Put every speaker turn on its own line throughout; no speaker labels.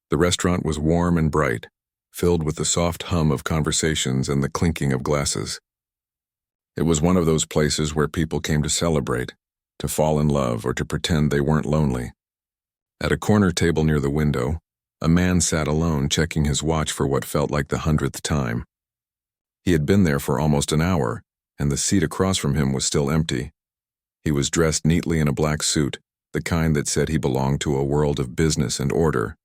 The restaurant was warm and bright, filled with the soft hum of conversations and the clinking of glasses. It was one of those places where people came to celebrate, to fall in love, or to pretend they weren't lonely. At a corner table near the window, a man sat alone, checking his watch for what felt like the 100th time. He had been there for almost an hour, and the seat across from him was still empty. He was dressed neatly in a black suit, the kind that said he belonged to a world of business and order.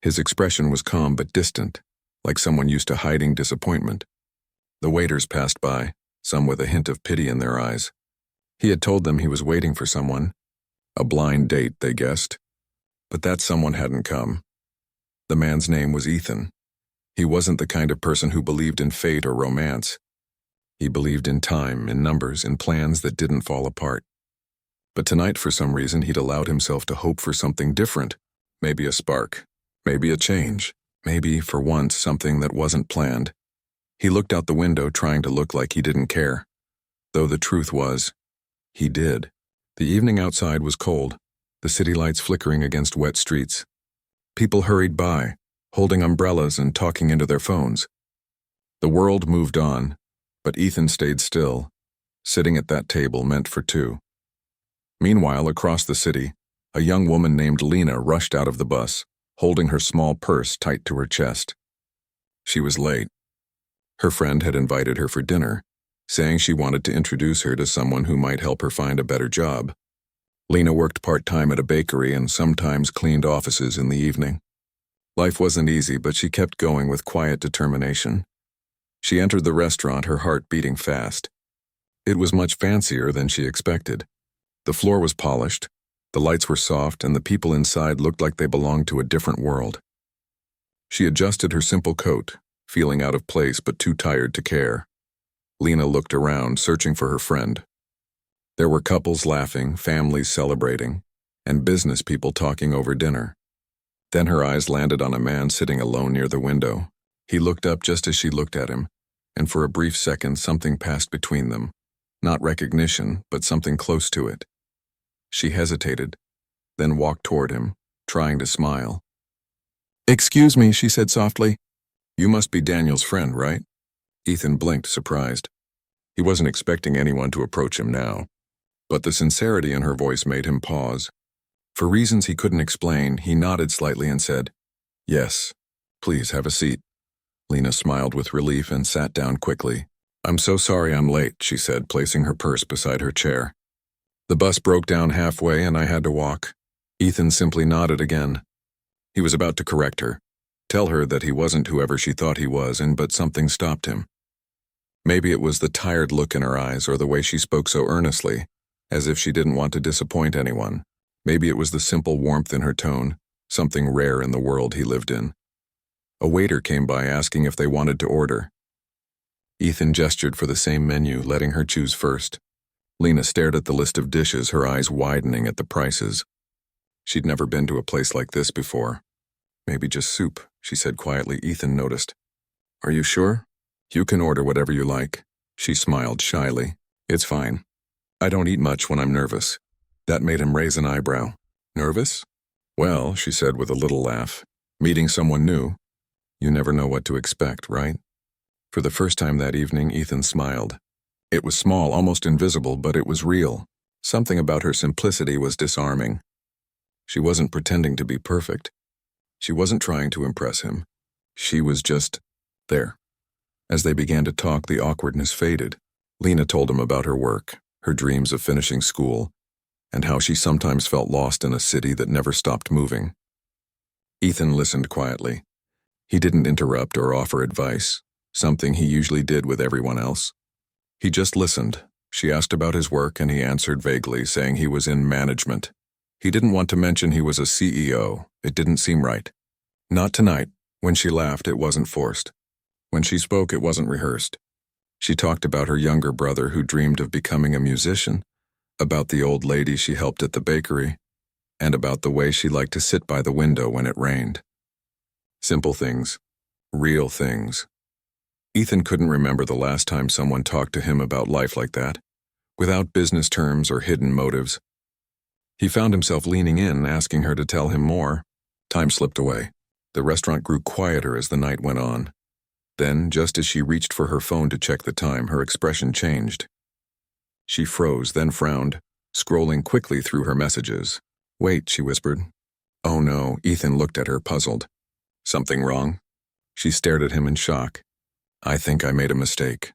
His expression was calm but distant, like someone used to hiding disappointment. The waiters passed by, some with a hint of pity in their eyes. He had told them he was waiting for someone. A blind date, they guessed. But that someone hadn't come. The man's name was Ethan. He wasn't the kind of person who believed in fate or romance. He believed in time, in numbers, in plans that didn't fall apart. But tonight, for some reason, he'd allowed himself to hope for something different. Maybe a spark. Maybe a change. Maybe, for once, something that wasn't planned. He looked out the window, trying to look like he didn't care. Though the truth was, he did. The evening outside was cold, the city lights flickering against wet streets. People hurried by, holding umbrellas and talking into their phones. The world moved on, but Ethan stayed still, sitting at that table meant for two. Meanwhile, across the city, a young woman named Lena rushed out of the bus, holding her small purse tight to her chest. She was late. Her friend had invited her for dinner, saying she wanted to introduce her to someone who might help her find a better job. Lena worked part-time at a bakery and sometimes cleaned offices in the evening. Life wasn't easy, but she kept going with quiet determination. She entered the restaurant, her heart beating fast. It was much fancier than she expected. The floor was polished, the lights were soft, and the people inside looked like they belonged to a different world. She adjusted her simple coat, feeling out of place but too tired to care. Lena looked around, searching for her friend. There were couples laughing, families celebrating, and business people talking over dinner. Then her eyes landed on a man sitting alone near the window. He looked up just as she looked at him, and for a brief second something passed between them. Not recognition, but something close to it. She hesitated, then walked toward him, trying to smile. "Excuse me," she said softly. "You must be Daniel's friend, right?" Ethan blinked, surprised. He wasn't expecting anyone to approach him now, but the sincerity in her voice made him pause. For reasons he couldn't explain, he nodded slightly and said, "Yes, please have a seat." Lena smiled with relief and sat down quickly. "I'm so sorry I'm late," she said, placing her purse beside her chair. "The bus broke down halfway and I had to walk." Ethan simply nodded again. He was about to correct her, tell her that he wasn't whoever she thought he was, but something stopped him. Maybe it was the tired look in her eyes or the way she spoke so earnestly, as if she didn't want to disappoint anyone. Maybe it was the simple warmth in her tone, something rare in the world he lived in. A waiter came by asking if they wanted to order. Ethan gestured for the same menu, letting her choose first. Lena stared at the list of dishes, her eyes widening at the prices. She'd never been to a place like this before. "Maybe just soup," she said quietly. Ethan noticed. "Are you sure? You can order whatever you like." She smiled shyly. "It's fine. I don't eat much when I'm nervous." That made him raise an eyebrow. "Nervous?" "Well," she said with a little laugh, "meeting someone new. You never know what to expect, right?" For the first time that evening, Ethan smiled. It was small, almost invisible, but it was real. Something about her simplicity was disarming. She wasn't pretending to be perfect. She wasn't trying to impress him. She was just there. As they began to talk, the awkwardness faded. Lena told him about her work, her dreams of finishing school, and how she sometimes felt lost in a city that never stopped moving. Ethan listened quietly. He didn't interrupt or offer advice, something he usually did with everyone else. He just listened. She asked about his work and he answered vaguely, saying he was in management. He didn't want to mention he was a CEO. It didn't seem right. Not tonight. When she laughed, it wasn't forced. When she spoke, it wasn't rehearsed. She talked about her younger brother who dreamed of becoming a musician, about the old lady she helped at the bakery, and about the way she liked to sit by the window when it rained. Simple things. Real things. Ethan couldn't remember the last time someone talked to him about life like that, without business terms or hidden motives. He found himself leaning in, asking her to tell him more. Time slipped away. The restaurant grew quieter as the night went on. Then, just as she reached for her phone to check the time, her expression changed. She froze, then frowned, scrolling quickly through her messages. "Wait," she whispered. "Oh no," Ethan looked at her, puzzled. "Something wrong?" She stared at him in shock. "I think I made a mistake."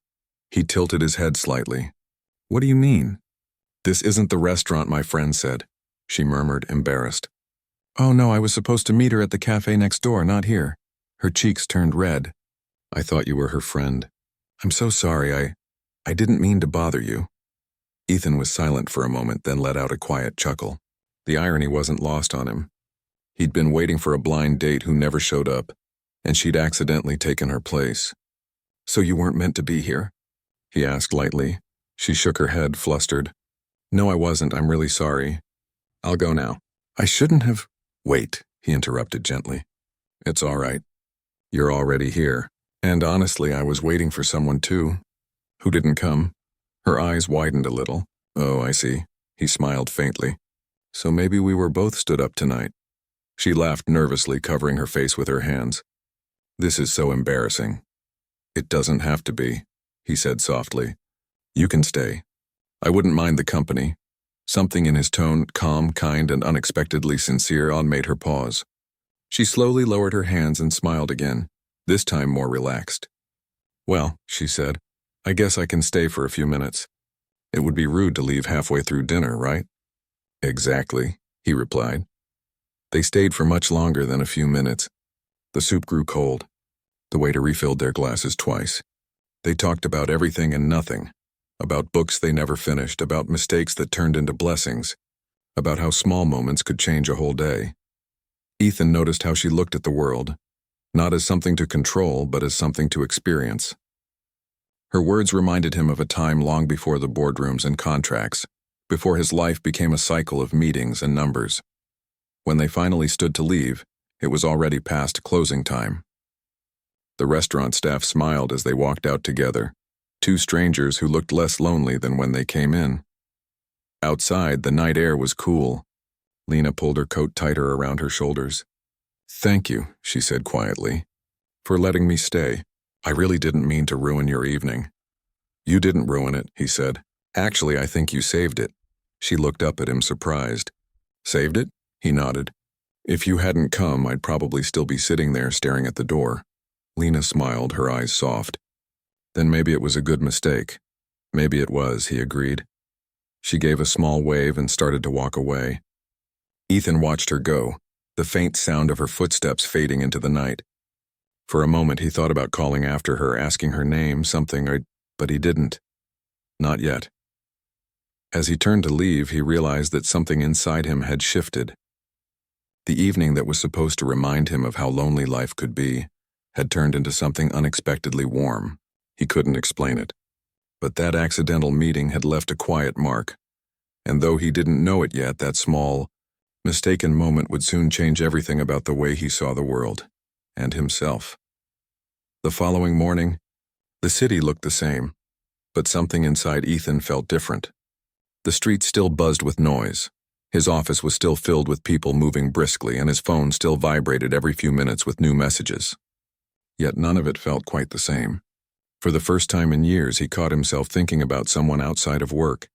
He tilted his head slightly. "What do you mean?" "This isn't the restaurant my friend said," she murmured, embarrassed. "Oh no, I was supposed to meet her at the cafe next door, not here." Her cheeks turned red. "I thought you were her friend. I'm so sorry, I didn't mean to bother you." Ethan was silent for a moment, then let out a quiet chuckle. The irony wasn't lost on him. He'd been waiting for a blind date who never showed up, and she'd accidentally taken her place. "So you weren't meant to be here?" he asked lightly. She shook her head, flustered. "No, I wasn't. I'm really sorry. I'll go now." "I shouldn't have—" "Wait," he interrupted gently. "It's all right. You're already here. And honestly, I was waiting for someone too, who didn't come." Her eyes widened a little. "Oh, I see." He smiled faintly. "So maybe we were both stood up tonight." She laughed nervously, covering her face with her hands. "This is so embarrassing." "It doesn't have to be," he said softly. "You can stay. I wouldn't mind the company." Something in his tone, calm, kind, and unexpectedly sincere, made her pause. She slowly lowered her hands and smiled again, this time more relaxed. "Well," she said, "I guess I can stay for a few minutes. It would be rude to leave halfway through dinner, right?" "Exactly," he replied. They stayed for much longer than a few minutes. The soup grew cold. The waiter refilled their glasses twice. They talked about everything and nothing. About books they never finished, about mistakes that turned into blessings, about how small moments could change a whole day. Ethan noticed how she looked at the world, not as something to control, but as something to experience. Her words reminded him of a time long before the boardrooms and contracts, before his life became a cycle of meetings and numbers. When they finally stood to leave, it was already past closing time. The restaurant staff smiled as they walked out together, two strangers who looked less lonely than when they came in. Outside, the night air was cool. Lena pulled her coat tighter around her shoulders. "Thank you," she said quietly, "for letting me stay. I really didn't mean to ruin your evening." "You didn't ruin it," he said. "Actually, I think you saved it." She looked up at him, surprised. "Saved it?" He nodded. "If you hadn't come, I'd probably still be sitting there staring at the door." Lena smiled, her eyes soft. "Then maybe it was a good mistake." "Maybe it was," he agreed. She gave a small wave and started to walk away. Ethan watched her go, the faint sound of her footsteps fading into the night. For a moment he thought about calling after her, asking her name, but he didn't. Not yet. As he turned to leave, he realized that something inside him had shifted. The evening that was supposed to remind him of how lonely life could be had turned into something unexpectedly warm. He couldn't explain it. But that accidental meeting had left a quiet mark, and though he didn't know it yet, that small, mistaken moment would soon change everything about the way he saw the world, and himself. The following morning, the city looked the same, but something inside Ethan felt different. The streets still buzzed with noise. His office was still filled with people moving briskly, and his phone still vibrated every few minutes with new messages. Yet none of it felt quite the same. For the first time in years, he caught himself thinking about someone outside of work.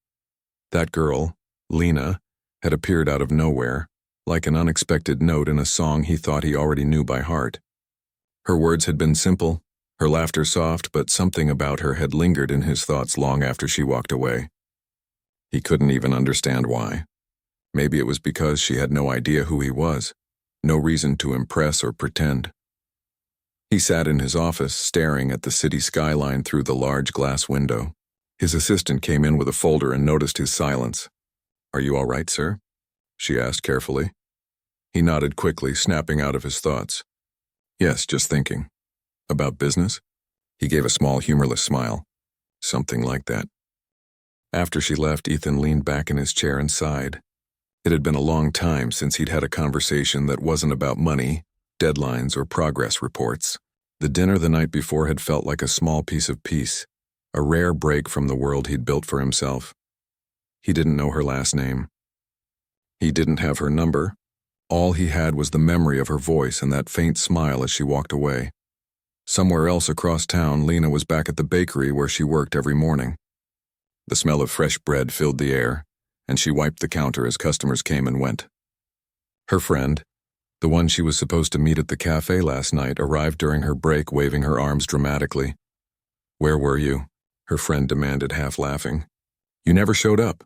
That girl, Lena, had appeared out of nowhere, like an unexpected note in a song he thought he already knew by heart. Her words had been simple, her laughter soft, but something about her had lingered in his thoughts long after she walked away. He couldn't even understand why. Maybe it was because she had no idea who he was, no reason to impress or pretend. He sat in his office, staring at the city skyline through the large glass window. His assistant came in with a folder and noticed his silence. "Are you all right, sir?" she asked carefully. He nodded quickly, snapping out of his thoughts. "Yes, just thinking." "About business?" He gave a small, humorless smile. "Something like that." After she left, Ethan leaned back in his chair and sighed. It had been a long time since he'd had a conversation that wasn't about money, deadlines, or progress reports. The dinner the night before had felt like a small piece of peace, a rare break from the world he'd built for himself. He didn't know her last name. He didn't have her number. All he had was the memory of her voice and that faint smile as she walked away. Somewhere else across town, Lena was back at the bakery where she worked every morning. The smell of fresh bread filled the air, and she wiped the counter as customers came and went. Her friend, the one she was supposed to meet at the cafe last night, arrived during her break, waving her arms dramatically. "Where were you?" her friend demanded, half laughing. "You never showed up."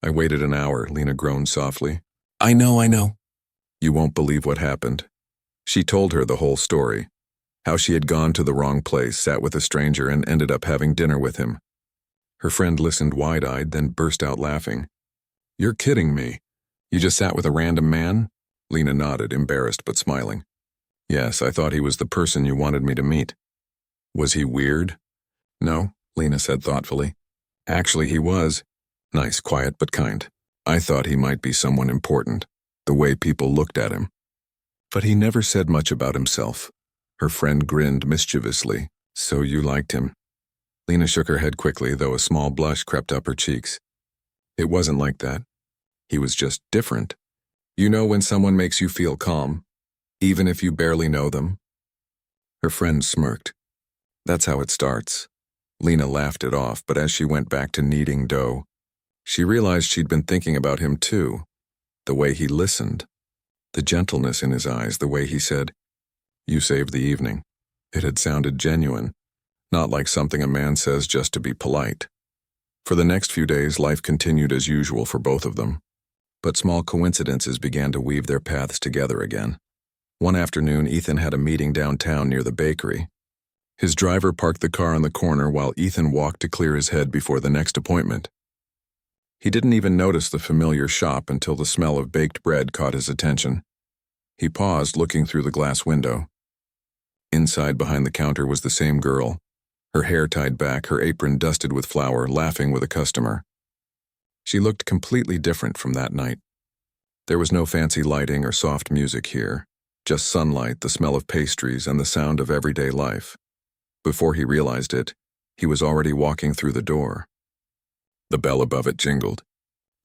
"I waited an hour," Lena groaned softly. I know. "You won't believe what happened." She told her the whole story, how she had gone to the wrong place, sat with a stranger, and ended up having dinner with him. Her friend listened wide-eyed, then burst out laughing. "You're kidding me. You just sat with a random man?" Lena nodded, embarrassed but smiling. "Yes, I thought he was the person you wanted me to meet." "Was he weird?" "No," Lena said thoughtfully. "Actually, he was. Nice, quiet, but kind. I thought he might be someone important, the way people looked at him. But he never said much about himself." Her friend grinned mischievously. "So you liked him?" Lena shook her head quickly, though a small blush crept up her cheeks. "It wasn't like that. He was just different. You know when someone makes you feel calm, even if you barely know them?" Her friend smirked. "That's how it starts." Lena laughed it off, but as she went back to kneading dough, she realized she'd been thinking about him too. The way he listened, the gentleness in his eyes, the way he said, "You saved the evening." It had sounded genuine, not like something a man says just to be polite. For the next few days, life continued as usual for both of them. But small coincidences began to weave their paths together again. One afternoon, Ethan had a meeting downtown near the bakery. His driver parked the car on the corner while Ethan walked to clear his head before the next appointment. He didn't even notice the familiar shop until the smell of baked bread caught his attention. He paused, looking through the glass window. Inside, behind the counter, was the same girl, her hair tied back, her apron dusted with flour, laughing with a customer. She looked completely different from that night. There was no fancy lighting or soft music here, just sunlight, the smell of pastries, and the sound of everyday life. Before he realized it, he was already walking through the door. The bell above it jingled.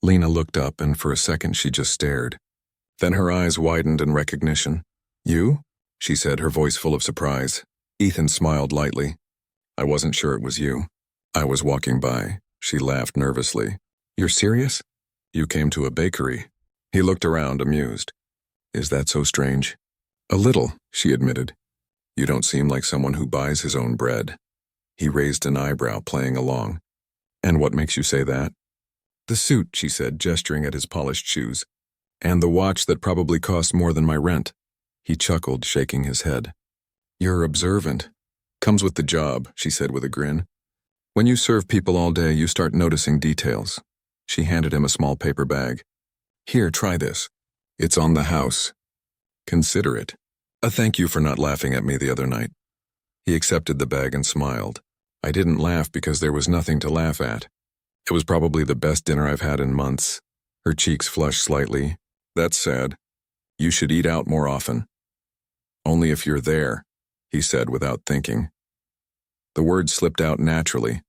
Lena looked up, and for a second she just stared. Then her eyes widened in recognition. "You?" she said, her voice full of surprise. Ethan smiled lightly. "I wasn't sure it was you. I was walking by." She laughed nervously. "You're serious? You came to a bakery." He looked around, amused. "Is that so strange?" "A little," she admitted. "You don't seem like someone who buys his own bread." He raised an eyebrow, playing along. "And what makes you say that?" "The suit," she said, gesturing at his polished shoes. "And the watch that probably cost more than my rent." He chuckled, shaking his head. "You're observant. Comes with the job," she said with a grin. "When you serve people all day, you start noticing details." She handed him a small paper bag. "Here, try this. It's on the house. Consider it. A thank you for not laughing at me the other night." He accepted the bag and smiled. "I didn't laugh because there was nothing to laugh at. It was probably the best dinner I've had in months." Her cheeks flushed slightly. "That's sad. You should eat out more often." "Only if you're there," he said without thinking. The words slipped out naturally,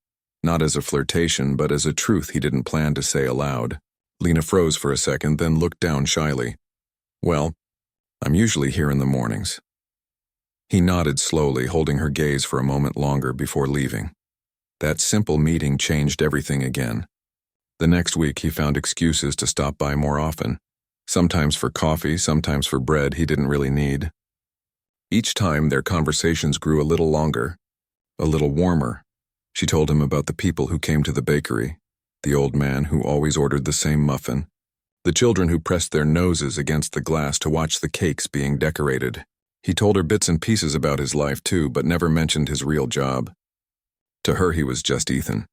not as a flirtation, but as a truth he didn't plan to say aloud. Lena froze for a second, then looked down shyly. "Well, I'm usually here in the mornings." He nodded slowly, holding her gaze for a moment longer before leaving. That simple meeting changed everything again. The next week he found excuses to stop by more often, sometimes for coffee, sometimes for bread he didn't really need. Each time their conversations grew a little longer, a little warmer. She told him about the people who came to the bakery, the old man who always ordered the same muffin, the children who pressed their noses against the glass to watch the cakes being decorated. He told her bits and pieces about his life too, but never mentioned his real job. To her he was just Ethan,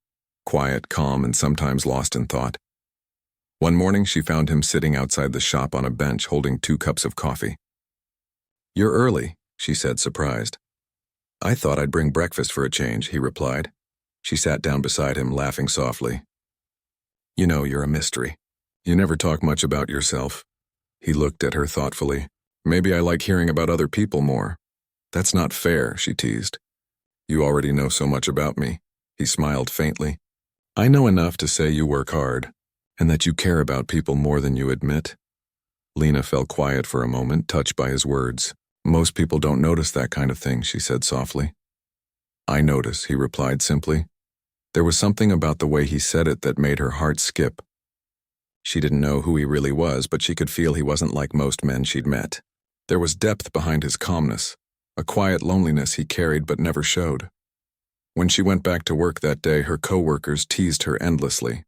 quiet, calm, and sometimes lost in thought. One morning she found him sitting outside the shop on a bench holding 2 cups of coffee. "You're early," she said, surprised. "I thought I'd bring breakfast for a change," he replied. She sat down beside him, laughing softly. "You know, you're a mystery. You never talk much about yourself." He looked at her thoughtfully. "Maybe I like hearing about other people more." "That's not fair," she teased. "You already know so much about me." He smiled faintly. "I know enough to say you work hard, and that you care about people more than you admit." Lena fell quiet for a moment, touched by his words. Most people don't notice that kind of thing, she said softly. I notice, he replied simply. There was something about the way he said it that made her heart skip. She didn't know who he really was, but she could feel he wasn't like most men she'd met. There was depth behind his calmness, a quiet loneliness he carried but never showed. When she went back to work that day, her co-workers teased her endlessly.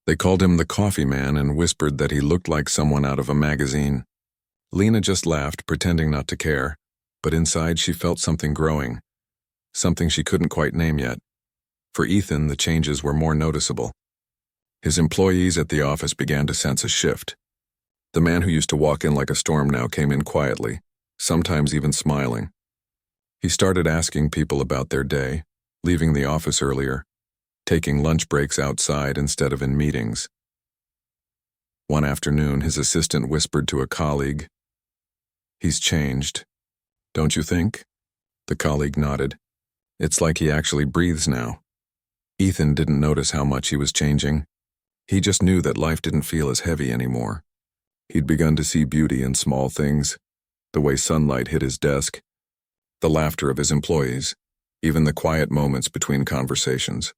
They called him the coffee man and whispered that he looked like someone out of a magazine. Lena just laughed, pretending not to care, but inside she felt something growing, something she couldn't quite name yet. For Ethan, the changes were more noticeable. His employees at the office began to sense a shift. The man who used to walk in like a storm now came in quietly, sometimes even smiling. He started asking people about their day, leaving the office earlier, taking lunch breaks outside instead of in meetings. One afternoon, his assistant whispered to a colleague, "He's changed, don't you think?" The colleague nodded. It's like he actually breathes now. Ethan didn't notice how much he was changing. He just knew that life didn't feel as heavy anymore. He'd begun to see beauty in small things, the way sunlight hit his desk, the laughter of his employees, even the quiet moments between conversations.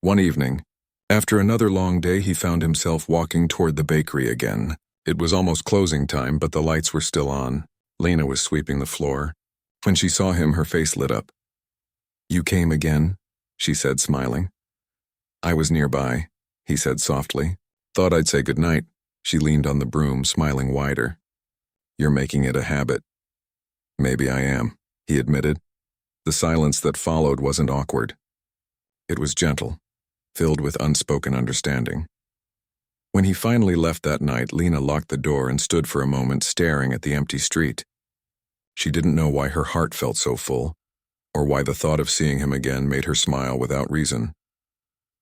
One evening, after another long day, he found himself walking toward the bakery again. It was almost closing time, but the lights were still on. Lena was sweeping the floor. When she saw him, her face lit up. "You came again?" she said, smiling. "I was nearby," he said softly. "Thought I'd say goodnight." She leaned on the broom, smiling wider. "You're making it a habit." "Maybe I am," he admitted. The silence that followed wasn't awkward. It was gentle, filled with unspoken understanding. When he finally left that night, Lena locked the door and stood for a moment staring at the empty street. She didn't know why her heart felt so full, or why the thought of seeing him again made her smile without reason.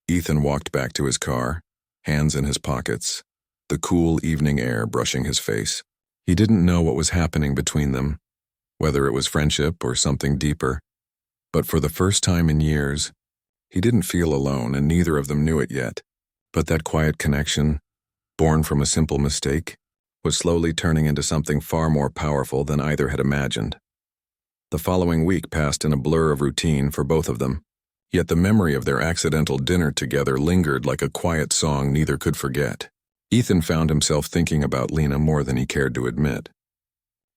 Ethan walked back to his car, hands in his pockets, the cool evening air brushing his face. He didn't know what was happening between them, whether it was friendship or something deeper. But for the first time in years, he didn't feel alone, and neither of them knew it yet. But that quiet connection, born from a simple mistake, was slowly turning into something far more powerful than either had imagined. The following week passed in a blur of routine for both of them, yet the memory of their accidental dinner together lingered like a quiet song neither could forget. Ethan found himself thinking about Lena more than he cared to admit.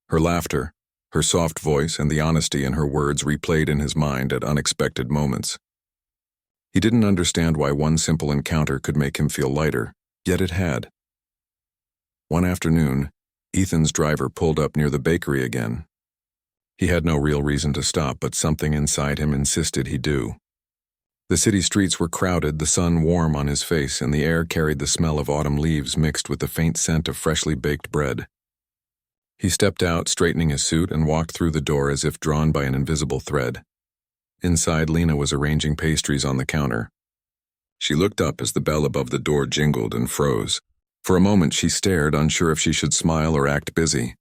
Her laughter, her soft voice, and the honesty in her words replayed in his mind at unexpected moments. He didn't understand why one simple encounter could make him feel lighter, yet it had. One afternoon, Ethan's driver pulled up near the bakery again. He had no real reason to stop, but something inside him insisted he do. The city streets were crowded, the sun warm on his face, and the air carried the smell of autumn leaves mixed with the faint scent of freshly baked bread. He stepped out, straightening his suit, and walked through the door as if drawn by an invisible thread. Inside, Lena was arranging pastries on the counter. She looked up as the bell above the door jingled and froze. For a moment she stared, unsure if she should smile or act busy.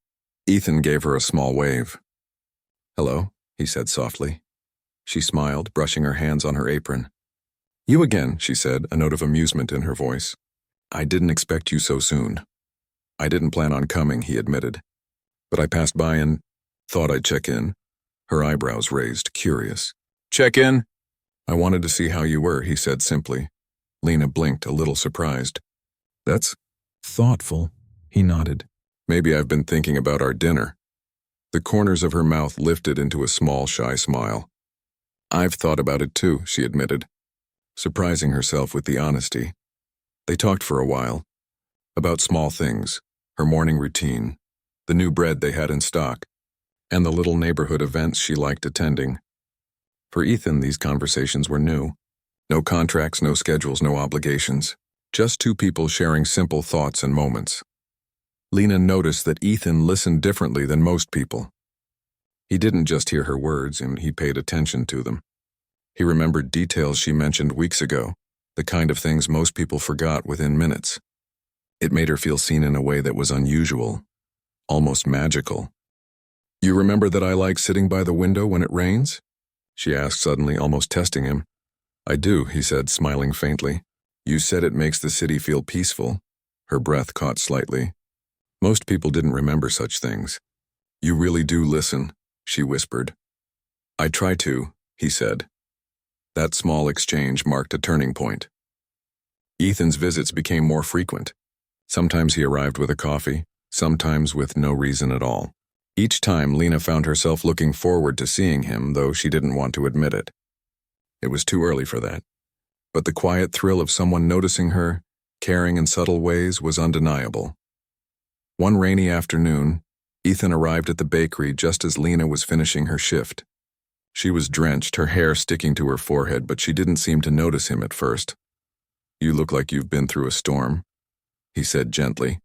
Ethan gave her a small wave. "Hello," he said softly. She smiled, brushing her hands on her apron. "You again," she said, a note of amusement in her voice. "I didn't expect you so soon." "I didn't plan on coming," he admitted. "But I passed by and thought I'd check in." Her eyebrows raised, curious. "Check in?" "I wanted to see how you were," he said simply. Lena blinked, a little surprised. "That's thoughtful," he nodded. "Maybe I've been thinking about our dinner." The corners of her mouth lifted into a small, shy smile. "I've thought about it too," she admitted, surprising herself with the honesty. They talked for a while, about small things, her morning routine, the new bread they had in stock, and the little neighborhood events she liked attending. For Ethan, these conversations were new. No contracts, no schedules, no obligations. Just two people sharing simple thoughts and moments. Lena noticed that Ethan listened differently than most people. He didn't just hear her words, and he paid attention to them. He remembered details she mentioned weeks ago, the kind of things most people forgot within minutes. It made her feel seen in a way that was unusual, almost magical. "You remember that I like sitting by the window when it rains?" she asked suddenly, almost testing him. "I do," he said, smiling faintly. "You said it makes the city feel peaceful." Her breath caught slightly. Most people didn't remember such things. You really do listen, she whispered. I try to, he said. That small exchange marked a turning point. Ethan's visits became more frequent. Sometimes he arrived with a coffee, sometimes with no reason at all. Each time, Lena found herself looking forward to seeing him, though she didn't want to admit it. It was too early for that. But the quiet thrill of someone noticing her, caring in subtle ways, was undeniable. One rainy afternoon, Ethan arrived at the bakery just as Lena was finishing her shift. She was drenched, her hair sticking to her forehead, but she didn't seem to notice him at first. You look like you've been through a storm, he said gently.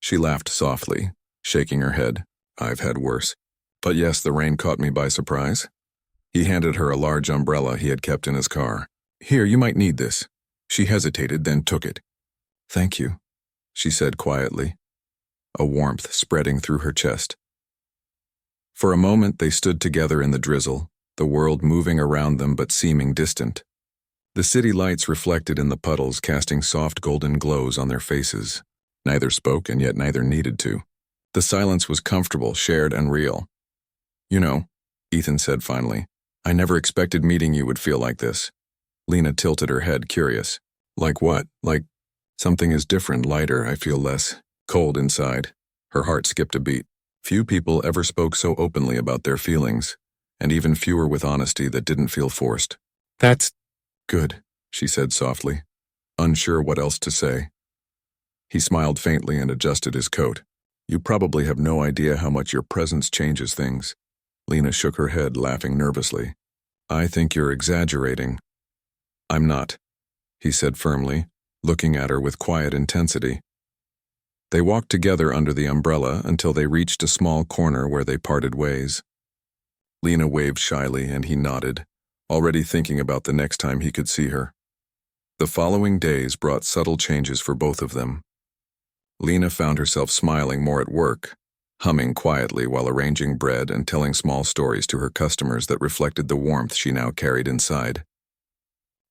She laughed softly, shaking her head. I've had worse. But yes, the rain caught me by surprise. He handed her a large umbrella he had kept in his car. Here, you might need this. She hesitated, then took it. Thank you, she said quietly, a warmth spreading through her chest. For a moment they stood together in the drizzle, the world moving around them but seeming distant. The city lights reflected in the puddles, casting soft golden glows on their faces. Neither spoke, and yet neither needed to. The silence was comfortable, shared, and real. You know, Ethan said finally, I never expected meeting you would feel like this. Lena tilted her head, curious. Like what? Like, something is different, lighter, I feel less cold inside. Her heart skipped a beat. Few people ever spoke so openly about their feelings, and even fewer with honesty that didn't feel forced. That's good, she said softly, unsure what else to say. He smiled faintly and adjusted his coat. You probably have no idea how much your presence changes things. Lena shook her head, laughing nervously. I think you're exaggerating. I'm not, he said firmly, looking at her with quiet intensity. They walked together under the umbrella until they reached a small corner where they parted ways. Lena waved shyly and he nodded, already thinking about the next time he could see her. The following days brought subtle changes for both of them. Lena found herself smiling more at work, humming quietly while arranging bread and telling small stories to her customers that reflected the warmth she now carried inside.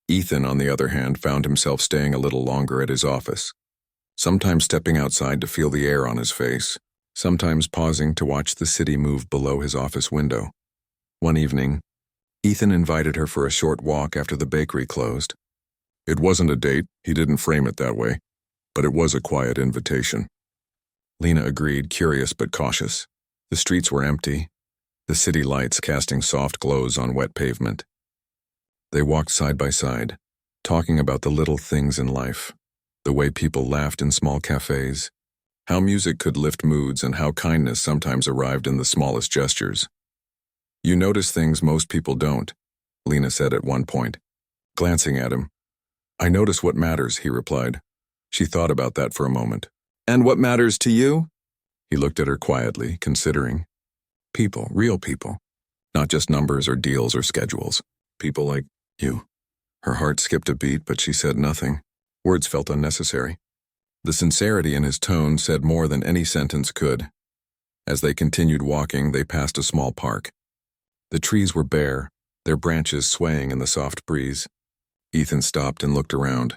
Ethan, on the other hand, found himself staying a little longer at his office, sometimes stepping outside to feel the air on his face, sometimes pausing to watch the city move below his office window. One evening, Ethan invited her for a short walk after the bakery closed. It wasn't a date, he didn't frame it that way, but it was a quiet invitation. Lena agreed, curious but cautious. The streets were empty, the city lights casting soft glows on wet pavement. They walked side by side, talking about the little things in life, the way people laughed in small cafes, how music could lift moods and how kindness sometimes arrived in the smallest gestures. You notice things most people don't, Lena said at one point, glancing at him. I notice what matters, he replied. She thought about that for a moment. And what matters to you? He looked at her quietly, considering. People, real people. Not just numbers or deals or schedules. People like you. Her heart skipped a beat, but she said nothing. Words felt unnecessary. The sincerity in his tone said more than any sentence could. As they continued walking, they passed a small park. The trees were bare, their branches swaying in the soft breeze. Ethan stopped and looked around.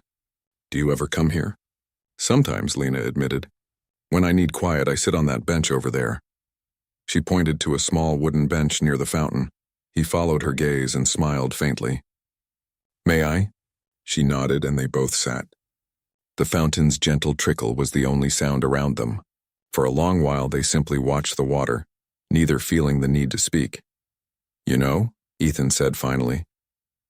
Do you ever come here? Sometimes, Lena admitted. When I need quiet, I sit on that bench over there. She pointed to a small wooden bench near the fountain. He followed her gaze and smiled faintly. May I? She nodded and they both sat. The fountain's gentle trickle was the only sound around them. For a long while they simply watched the water, neither feeling the need to speak. You know, Ethan said finally,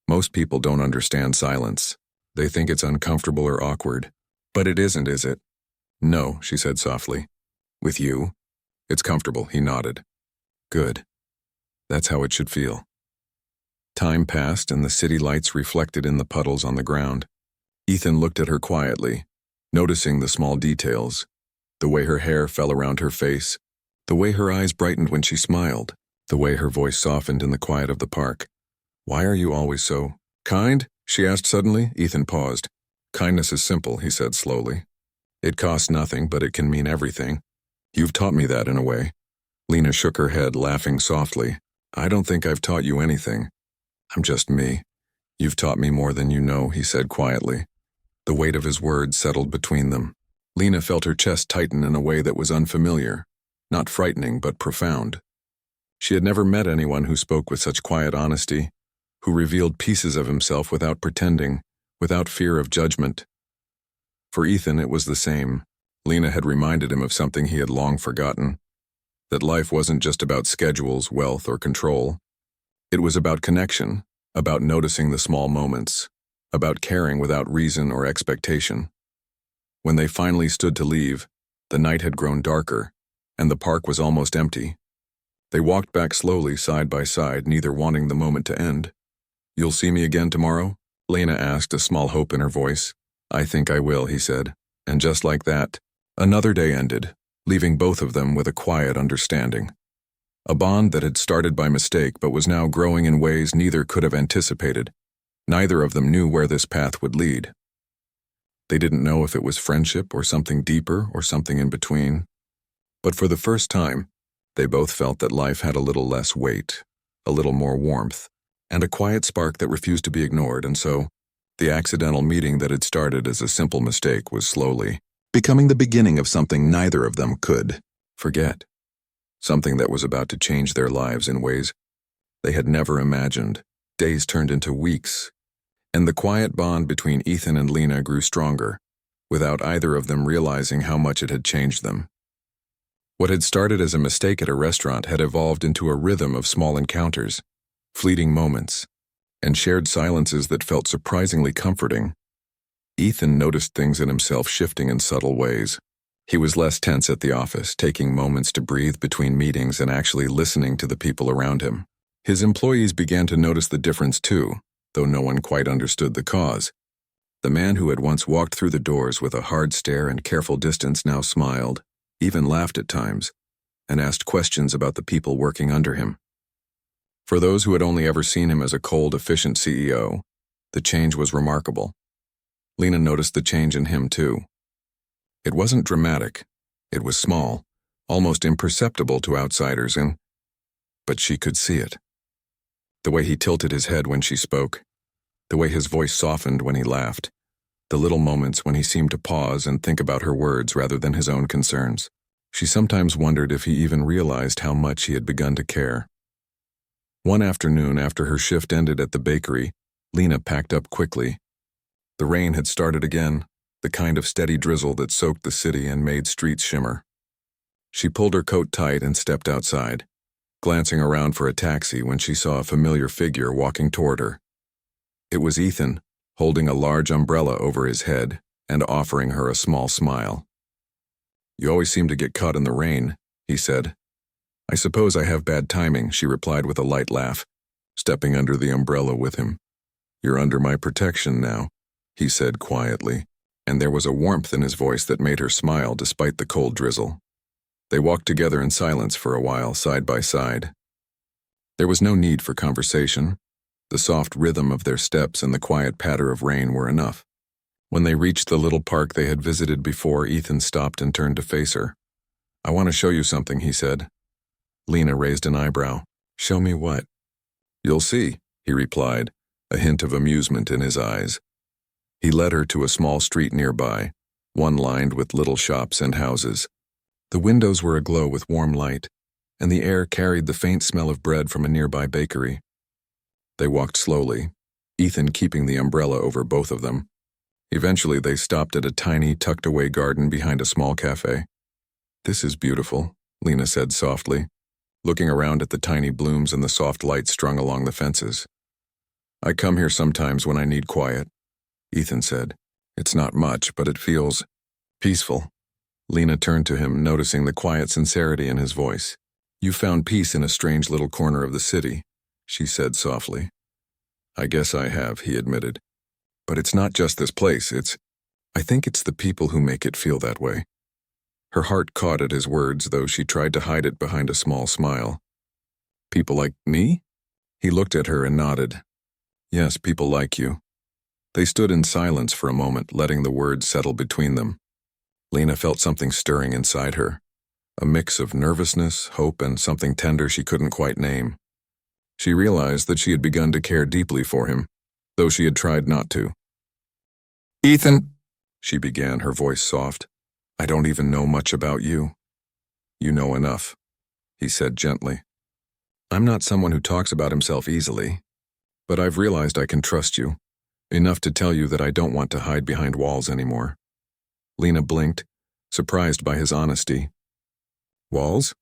most people don't understand silence. They think it's uncomfortable or awkward. But it isn't, is it? No, she said softly. With you? It's comfortable, he nodded. Good. That's how it should feel. Time passed and the city lights reflected in the puddles on the ground. Ethan looked at her quietly, noticing the small details, the way her hair fell around her face, the way her eyes brightened when she smiled, the way her voice softened in the quiet of the park. Why are you always so kind? She asked suddenly. Ethan paused. Kindness is simple, he said slowly. It costs nothing, but it can mean everything. You've taught me that in a way. Lena shook her head, laughing softly. I don't think I've taught you anything. I'm just me. You've taught me more than you know, he said quietly. The weight of his words settled between them. Lena felt her chest tighten in a way that was unfamiliar, not frightening but profound. She had never met anyone who spoke with such quiet honesty, who revealed pieces of himself without pretending, without fear of judgment. For Ethan, it was the same. Lena had reminded him of something he had long forgotten, that life wasn't just about schedules, wealth, or control. It was about connection, about noticing the small moments, about caring without reason or expectation. When they finally stood to leave, the night had grown darker, and the park was almost empty. They walked back slowly, side by side, neither wanting the moment to end. "You'll see me again tomorrow?" Lena asked, a small hope in her voice. "I think I will," he said. And just like that, another day ended, leaving both of them with a quiet understanding. A bond that had started by mistake but was now growing in ways neither could have anticipated. Neither of them knew where this path would lead. They didn't know if it was friendship or something deeper or something in between. But for the first time, they both felt that life had a little less weight, a little more warmth, and a quiet spark that refused to be ignored, and so the accidental meeting that had started as a simple mistake was slowly becoming the beginning of something neither of them could forget. Something that was about to change their lives in ways they had never imagined. Days turned into weeks, and the quiet bond between Ethan and Lena grew stronger, without either of them realizing how much it had changed them. What had started as a mistake at a restaurant had evolved into a rhythm of small encounters, fleeting moments, and shared silences that felt surprisingly comforting. Ethan noticed things in himself shifting in subtle ways. He was less tense at the office, taking moments to breathe between meetings and actually listening to the people around him. His employees began to notice the difference too, though no one quite understood the cause. The man who had once walked through the doors with a hard stare and careful distance now smiled, even laughed at times, and asked questions about the people working under him. For those who had only ever seen him as a cold, efficient CEO, the change was remarkable. Lena noticed the change in him too. It wasn't dramatic. It was small, almost imperceptible to outsiders, but she could see it. The way he tilted his head when she spoke, the way his voice softened when he laughed, the little moments when he seemed to pause and think about her words rather than his own concerns. She sometimes wondered if he even realized how much he had begun to care. One afternoon, after her shift ended at the bakery, Lena packed up quickly. The rain had started again, the kind of steady drizzle that soaked the city and made streets shimmer. She pulled her coat tight and stepped outside, glancing around for a taxi when she saw a familiar figure walking toward her. It was Ethan, holding a large umbrella over his head and offering her a small smile. "You always seem to get caught in the rain," he said. "I suppose I have bad timing," she replied with a light laugh, stepping under the umbrella with him. "You're under my protection now," he said quietly, and there was a warmth in his voice that made her smile despite the cold drizzle. They walked together in silence for a while, side by side. There was no need for conversation. The soft rhythm of their steps and the quiet patter of rain were enough. When they reached the little park they had visited before, Ethan stopped and turned to face her. "I want to show you something," he said. Lena raised an eyebrow. "Show me what?" "You'll see," he replied, a hint of amusement in his eyes. He led her to a small street nearby, one lined with little shops and houses. The windows were aglow with warm light, and the air carried the faint smell of bread from a nearby bakery. They walked slowly, Ethan keeping the umbrella over both of them. Eventually they stopped at a tiny, tucked-away garden behind a small cafe. "This is beautiful," Lena said softly, looking around at the tiny blooms and the soft light strung along the fences. "I come here sometimes when I need quiet," Ethan said. "It's not much, but it feels peaceful." Lena turned to him, noticing the quiet sincerity in his voice. "You found peace in a strange little corner of the city," she said softly. "I guess I have," he admitted. "But it's not just this place, I think it's the people who make it feel that way." Her heart caught at his words, though she tried to hide it behind a small smile. "People like me?" He looked at her and nodded. "Yes, people like you." They stood in silence for a moment, letting the words settle between them. Lena felt something stirring inside her, a mix of nervousness, hope, and something tender she couldn't quite name. She realized that she had begun to care deeply for him, though she had tried not to. "Ethan," she began, her voice soft. I don't even know much about you. You know enough, he said gently. I'm not someone who talks about himself easily, but I've realized I can trust you, enough to tell you that I don't want to hide behind walls anymore. Lena blinked, surprised by his honesty. Walls?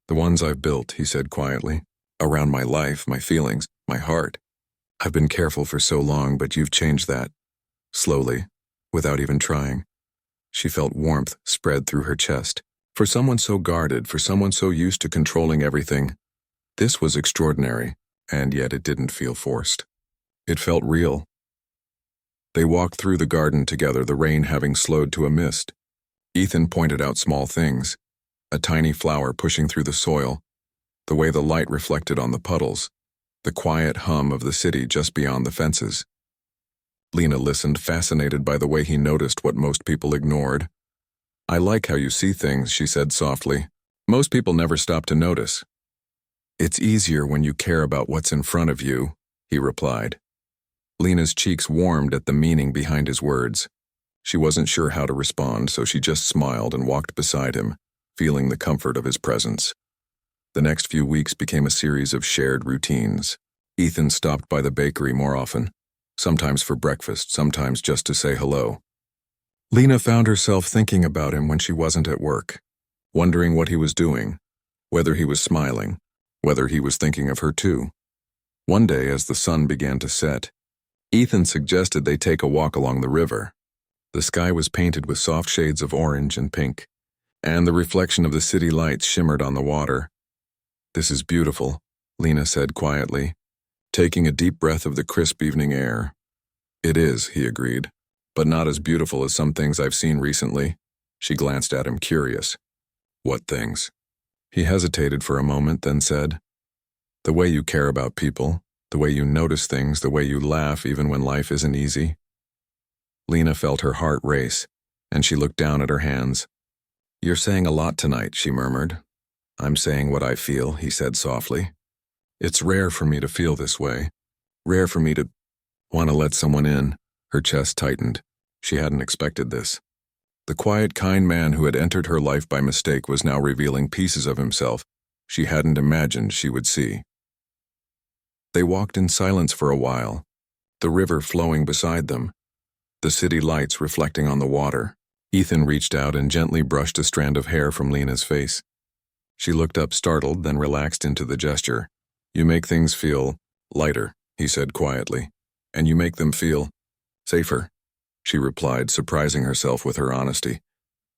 The ones I've built, he said quietly. Around my life, my feelings, my heart. I've been careful for so long, but you've changed that. Slowly, without even trying. She felt warmth spread through her chest. For someone so guarded, for someone so used to controlling everything, this was extraordinary, and yet it didn't feel forced. It felt real. They walked through the garden together, the rain having slowed to a mist. Ethan pointed out small things. A tiny flower pushing through the soil, the way the light reflected on the puddles, the quiet hum of the city just beyond the fences. Lena listened, fascinated by the way he noticed what most people ignored. I like how you see things, she said softly. Most people never stop to notice. It's easier when you care about what's in front of you, he replied. Lena's cheeks warmed at the meaning behind his words. She wasn't sure how to respond, so she just smiled and walked beside him, feeling the comfort of his presence. The next few weeks became a series of shared routines. Ethan stopped by the bakery more often, sometimes for breakfast, sometimes just to say hello. Lena found herself thinking about him when she wasn't at work, wondering what he was doing, whether he was smiling, whether he was thinking of her too. One day, as the sun began to set, Ethan suggested they take a walk along the river. The sky was painted with soft shades of orange and pink, and the reflection of the city lights shimmered on the water. This is beautiful, Lena said quietly, taking a deep breath of the crisp evening air. It is, he agreed, but not as beautiful as some things I've seen recently. She glanced at him, curious. What things? He hesitated for a moment, then said, the way you care about people, the way you notice things, the way you laugh even when life isn't easy. Lena felt her heart race, and she looked down at her hands. You're saying a lot tonight, she murmured. I'm saying what I feel, he said softly. It's rare for me to feel this way. Rare for me to want to let someone in. Her chest tightened. She hadn't expected this. The quiet, kind man who had entered her life by mistake was now revealing pieces of himself she hadn't imagined she would see. They walked in silence for a while, the river flowing beside them, the city lights reflecting on the water. Ethan reached out and gently brushed a strand of hair from Lena's face. She looked up startled, then relaxed into the gesture. You make things feel lighter, he said quietly, and you make them feel safer, she replied, surprising herself with her honesty.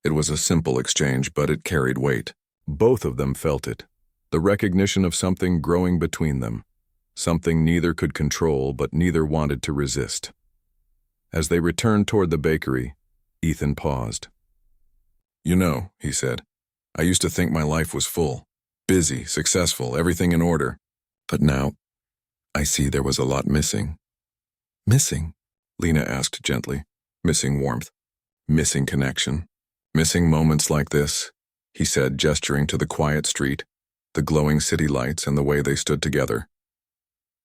It was a simple exchange, but it carried weight. Both of them felt it, the recognition of something growing between them, something neither could control but neither wanted to resist. As they returned toward the bakery, Ethan paused. You know, he said, I used to think my life was full, busy, successful, everything in order. But now, I see there was a lot missing. Missing? Lena asked gently. Missing warmth. Missing connection. Missing moments like this, he said, gesturing to the quiet street, the glowing city lights, and the way they stood together.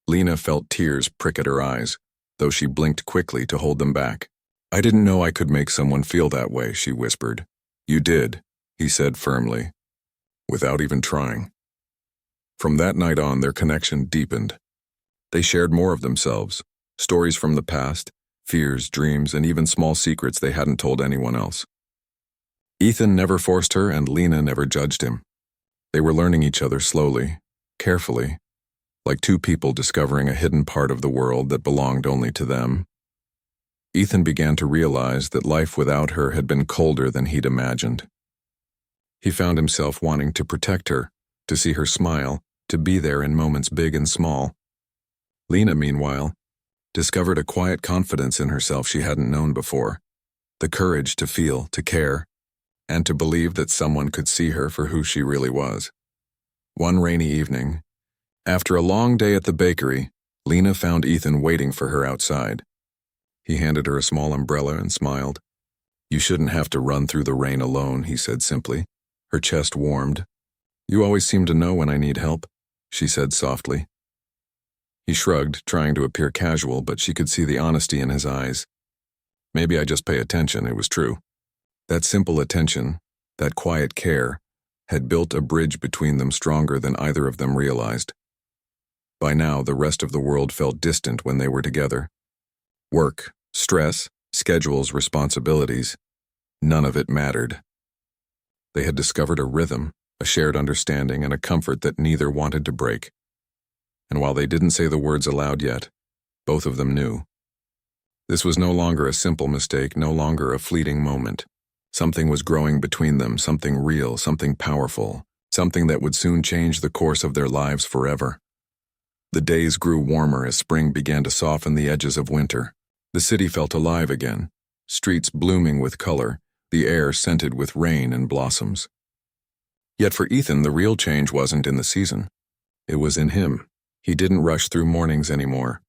Lena felt tears prick at her eyes, though she blinked quickly to hold them back. I didn't know I could make someone feel that way, she whispered. You did, he said firmly, without even trying. From that night on, their connection deepened. They shared more of themselves, stories from the past, fears, dreams, and even small secrets they hadn't told anyone else. Ethan never forced her, and Lena never judged him. They were learning each other slowly, carefully, like two people discovering a hidden part of the world that belonged only to them. Ethan began to realize that life without her had been colder than he'd imagined. He found himself wanting to protect her, to see her smile, to be there in moments big and small. Lena, meanwhile, discovered a quiet confidence in herself she hadn't known before, the courage to feel, to care, and to believe that someone could see her for who she really was. One rainy evening, after a long day at the bakery, Lena found Ethan waiting for her outside. He handed her a small umbrella and smiled. You shouldn't have to run through the rain alone, he said simply. Her chest warmed. You always seem to know when I need help, she said softly. He shrugged, trying to appear casual, but she could see the honesty in his eyes. Maybe I just pay attention, it was true. That simple attention, that quiet care, had built a bridge between them stronger than either of them realized. By now, the rest of the world felt distant when they were together. Work, stress, schedules, responsibilities, none of it mattered. They had discovered a rhythm, a shared understanding, and a comfort that neither wanted to break. And while they didn't say the words aloud yet, both of them knew. This was no longer a simple mistake, no longer a fleeting moment. Something was growing between them, something real, something powerful, something that would soon change the course of their lives forever. The days grew warmer as spring began to soften the edges of winter. The city felt alive again, streets blooming with color, the air scented with rain and blossoms. Yet for Ethan, the real change wasn't in the season. It was in him. He didn't rush through mornings anymore.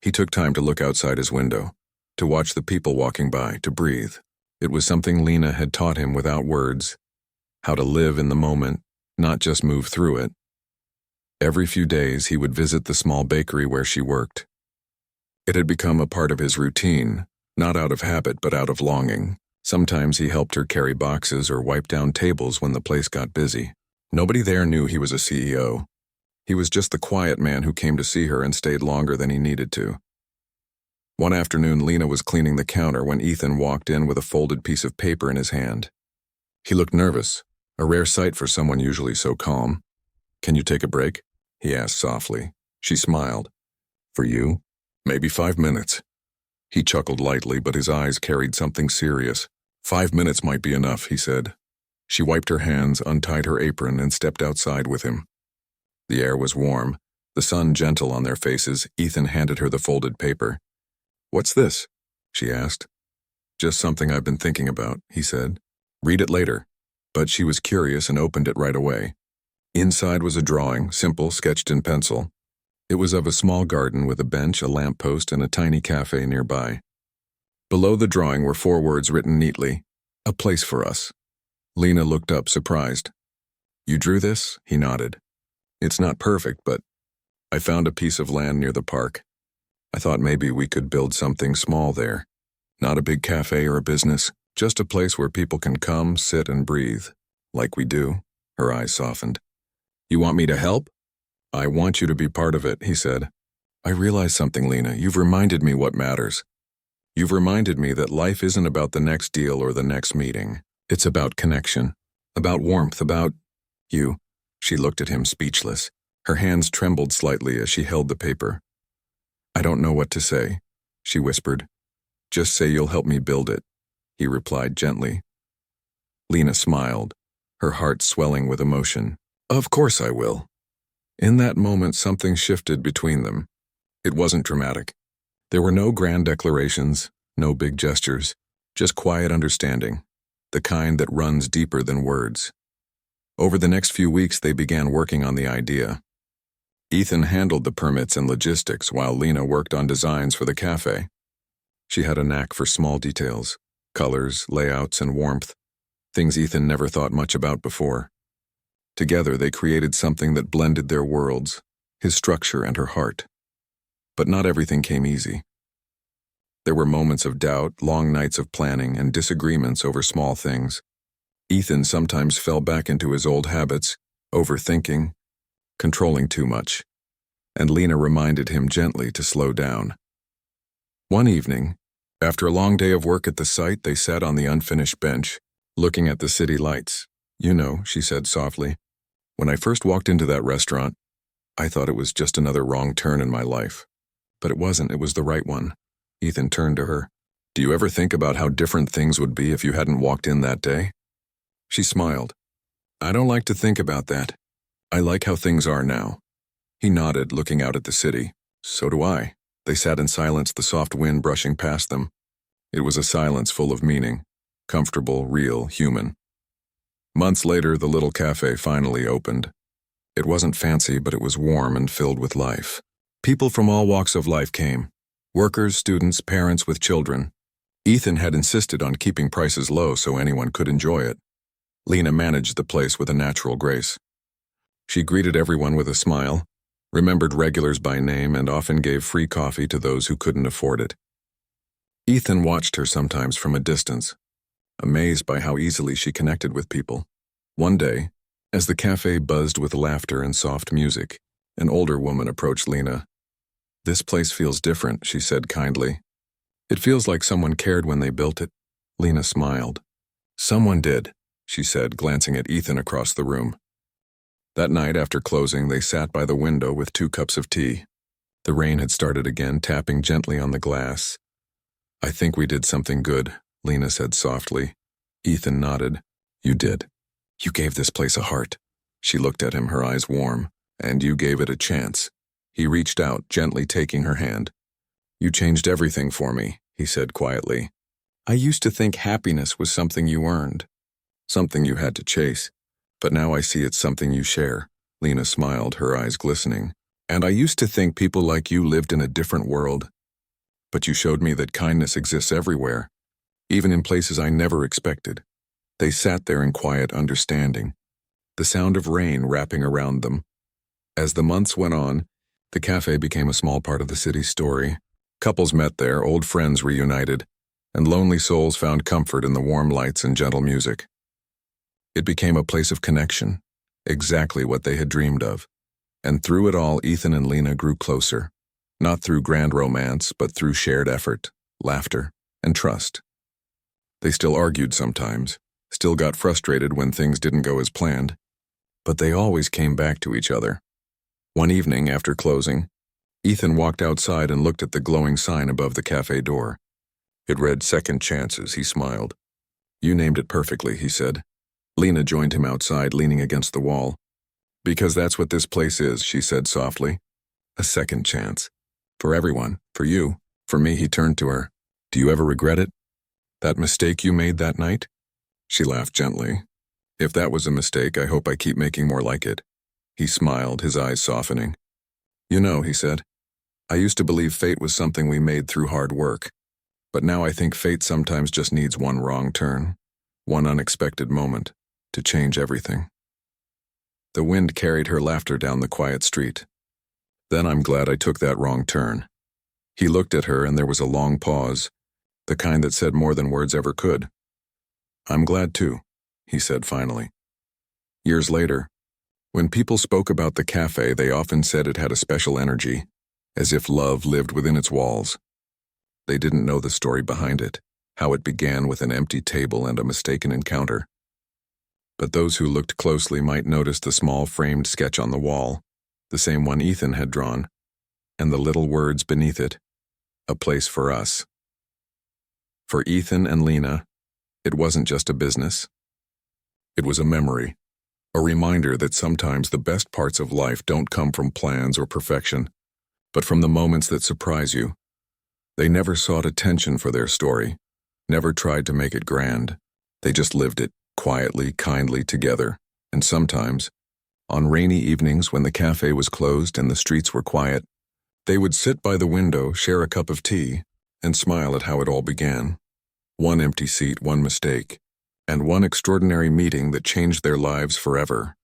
He took time to look outside his window, to watch the people walking by, to breathe. It was something Lena had taught him without words, how to live in the moment, not just move through it. Every few days he would visit the small bakery where she worked. It had become a part of his routine, not out of habit but out of longing. Sometimes he helped her carry boxes or wipe down tables when the place got busy. Nobody there knew he was a CEO. He was just the quiet man who came to see her and stayed longer than he needed to. One afternoon, Lena was cleaning the counter when Ethan walked in with a folded piece of paper in his hand. He looked nervous, a rare sight for someone usually so calm. "Can you take a break?" he asked softly. She smiled. "For you? Maybe 5 minutes." He chuckled lightly, but his eyes carried something serious. "5 minutes might be enough," he said. She wiped her hands, untied her apron, and stepped outside with him. The air was warm, the sun gentle on their faces. Ethan handed her the folded paper. "What's this?" she asked. "Just something I've been thinking about," he said. "Read it later." But she was curious and opened it right away. Inside was a drawing, simple, sketched in pencil. It was of a small garden with a bench, a lamppost, and a tiny cafe nearby. Below the drawing were 4 words written neatly: "A place for us." Lena looked up, surprised. "You drew this?" He nodded. "It's not perfect, but I found a piece of land near the park. I thought maybe we could build something small there. Not a big cafe or a business, just a place where people can come, sit, and breathe, like we do." Her eyes softened. "You want me to help?" "I want you to be part of it," he said. "I realize something, Lena. You've reminded me what matters. You've reminded me that life isn't about the next deal or the next meeting. It's about connection, about warmth, about you." She looked at him, speechless. Her hands trembled slightly as she held the paper. "I don't know what to say," she whispered. "Just say you'll help me build it," he replied gently. Lena smiled, her heart swelling with emotion. "Of course I will." In that moment, something shifted between them. It wasn't dramatic. There were no grand declarations, no big gestures, just quiet understanding, the kind that runs deeper than words. Over the next few weeks, they began working on the idea. Ethan handled the permits and logistics while Lena worked on designs for the cafe. She had a knack for small details, colors, layouts, and warmth, things Ethan never thought much about before. Together, they created something that blended their worlds, his structure and her heart. But not everything came easy. There were moments of doubt, long nights of planning, and disagreements over small things. Ethan sometimes fell back into his old habits, overthinking, controlling too much, and Lena reminded him gently to slow down. One evening, after a long day of work at the site, they sat on the unfinished bench, looking at the city lights. "You know," she said softly, "when I first walked into that restaurant, I thought it was just another wrong turn in my life. But it wasn't, it was the right one." Ethan turned to her. "Do you ever think about how different things would be if you hadn't walked in that day?" She smiled. "I don't like to think about that. I like how things are now." He nodded, looking out at the city. "So do I." They sat in silence, the soft wind brushing past them. It was a silence full of meaning, comfortable, real, human. Months later, the little cafe finally opened. It wasn't fancy, but it was warm and filled with life. People from all walks of life came. Workers, students, parents with children. Ethan had insisted on keeping prices low so anyone could enjoy it. Lena managed the place with a natural grace. She greeted everyone with a smile, remembered regulars by name, and often gave free coffee to those who couldn't afford it. Ethan watched her sometimes from a distance, amazed by how easily she connected with people. One day, as the cafe buzzed with laughter and soft music, an older woman approached Lena. "This place feels different," she said kindly. "It feels like someone cared when they built it." Lena smiled. "Someone did," she said, glancing at Ethan across the room. That night after closing, they sat by the window with 2 cups of tea. The rain had started again, tapping gently on the glass. "I think we did something good," Lena said softly. Ethan nodded. "You did. You gave this place a heart." She looked at him, her eyes warm. "And you gave it a chance." He reached out, gently taking her hand. "You changed everything for me," he said quietly. "I used to think happiness was something you earned, something you had to chase. But now I see it's something you share." Lena smiled, her eyes glistening. "And I used to think people like you lived in a different world. But you showed me that kindness exists everywhere, even in places I never expected." They sat there in quiet understanding, the sound of rain wrapping around them. As the months went on, the cafe became a small part of the city's story. Couples met there, old friends reunited, and lonely souls found comfort in the warm lights and gentle music. It became a place of connection, exactly what they had dreamed of. And through it all, Ethan and Lena grew closer, not through grand romance, but through shared effort, laughter, and trust. They still argued sometimes, still got frustrated when things didn't go as planned, but they always came back to each other. One evening after closing, Ethan walked outside and looked at the glowing sign above the cafe door. It read "Second Chances." He smiled. "You named it perfectly," he said. Lena joined him outside, leaning against the wall. "Because that's what this place is," she said softly. "A second chance. For everyone. For you. For me." He turned to her. "Do you ever regret it? That mistake you made that night?" She laughed gently. "If that was a mistake, I hope I keep making more like it." He smiled, his eyes softening. "You know," he said, "I used to believe fate was something we made through hard work. But now I think fate sometimes just needs one wrong turn, one unexpected moment, to change everything." The wind carried her laughter down the quiet street. "Then I'm glad I took that wrong turn." He looked at her and there was a long pause, the kind that said more than words ever could. "I'm glad too," he said finally. Years later, when people spoke about the cafe, they often said it had a special energy, as if love lived within its walls. They didn't know the story behind it, how it began with an empty table and a mistaken encounter. But those who looked closely might notice the small framed sketch on the wall, the same one Ethan had drawn, and the little words beneath it, "A place for us." For Ethan and Lena, it wasn't just a business. It was a memory, a reminder that sometimes the best parts of life don't come from plans or perfection, but from the moments that surprise you. They never sought attention for their story, never tried to make it grand. They just lived it, quietly, kindly together. And sometimes, on rainy evenings when the cafe was closed and the streets were quiet, they would sit by the window, share a cup of tea, and smile at how it all began. One empty seat, one mistake, and one extraordinary meeting that changed their lives forever.